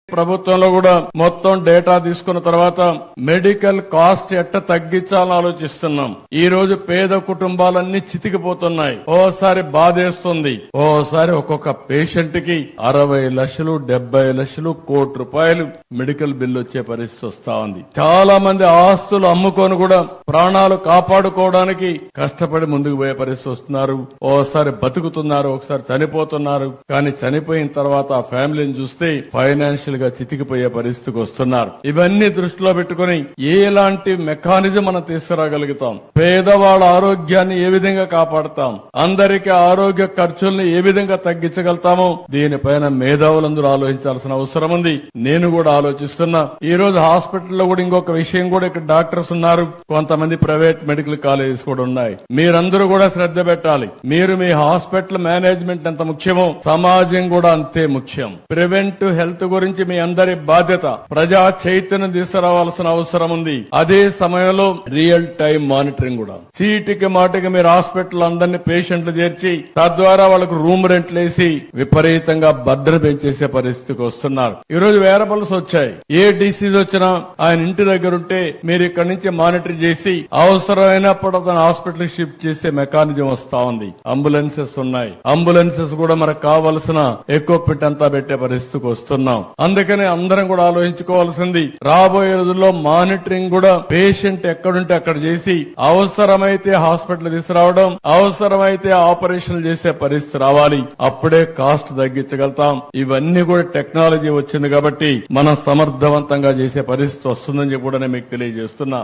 ప్రభుత్వంలో కూడా మొత్తం డేటా తీసుకున్న తర్వాత మెడికల్ కాస్ట్ ఎట్ట తగ్గించాలని ఆలోచిస్తున్నాం. ఈ రోజు పేద కుటుంబాలన్నీ చితికిపోతున్నాయి. ఓసారి బాధేస్తుంది, ఓసారి ఒక్కొక్క పేషెంట్ కి 60 లక్షలు 70 లక్షలు కోటి రూపాయలు మెడికల్ బిల్లు వచ్చే పరిస్థితి వస్తా ఉంది. చాలా మంది ఆస్తులు అమ్ముకొని కూడా ప్రాణాలు కాపాడుకోవడానికి కష్టపడి ముందుకు పోయే పరిస్థితి వస్తున్నారు. ఓసారి బతుకుతున్నారు, ఒకసారి చనిపోతున్నారు. కానీ చనిపోయిన తర్వాత ఆ ఫ్యామిలీని చూస్తే ఫైనాన్షియల్ గా చితికిపోయే పరిస్థితికి వస్తున్నారు. ఇవన్నీ దృష్టిలో పెట్టుకుని ఎలాంటి మెకానిజం మనం తీసుకురాగలుగుతాం, పేదవాళ్ళ ఆరోగ్యాన్ని ఏ విధంగా కాపాడుతాం, అందరికీ ఆరోగ్య ఖర్చుల్ని ఏ విధంగా తగ్గించగలుగుతామో దీనిపైన మేధావులందరూ ఆలోచించాల్సిన అవసరం ఉంది. నేను కూడా ఆలోచిస్తున్నా. ఈ రోజు హాస్పిటల్లో కూడా ఇంకొక విషయం కూడా, ఇక్కడ డాక్టర్స్ ఉన్నారు, కొంతమంది ప్రైవేట్ మెడికల్ కాలేజెస్ కూడా ఉన్నాయి. మీరందరూ కూడా శ్రద్ధ పెట్టాలి. మీరు మీ హాస్పిటల్ మేనేజ్మెంట్ ఎంత ముఖ్యమో సమాజం కూడా అంతే ముఖ్యం. ప్రివెంటివ్ హెల్త్ గురించి మీ అందరి బాధ్యత. ప్రజా చైతన్యం తీసుకురావాల్సిన అవసరం ఉంది. అదే సమయంలో రియల్ టైం మానిటరింగ్ కూడా. చీటికి మాటికి మీరు హాస్పిటల్ అందరినీ పేషెంట్లు చేర్చి తద్వారా వాళ్ళకు రూమ్ రెంట్లు వేసి విపరీతంగా భద్రత పెంచేసే పరిస్థితికి వస్తున్నారు. ఈ రోజు వేరబుల్స్ వచ్చాయి. ఏ డిసీజ్ వచ్చినా ఆయన ఇంటి దగ్గర ఉంటే మీరు ఇక్కడ నుంచి మానిటర్ చేసి అవసరమైనప్పుడు అతను హాస్పిటల్ షిఫ్ట్ చేసే మెకానిజం వస్తా ఉంది. అంబులెన్సెస్ ఉన్నాయి. అంబులెన్సెస్ కూడా మనకు కావలసిన ఎక్విప్మెంట్ అంతా పెట్టే పరిస్థితికి వస్తున్నాం. అందుకనే అందరం కూడా ఆలోచించుకోవాల్సింది, రాబోయే రోజుల్లో మానిటరింగ్ కూడా పేషెంట్ ఎక్కడుంటే అక్కడ చేసి అవసరమైతే హాస్పిటల్ తీసుకురావడం, అవసరమైతే ఆపరేషన్లు చేసే పరిస్థితి రావాలి. అప్పుడే కాస్ట్ తగ్గించగలుగుతాం. ఇవన్నీ కూడా టెక్నాలజీ వచ్చింది కాబట్టి మనం సమర్థవంతంగా చేసే పరిస్థితి వస్తుందని చెప్పి కూడా నేను మీకు తెలియజేస్తున్నా.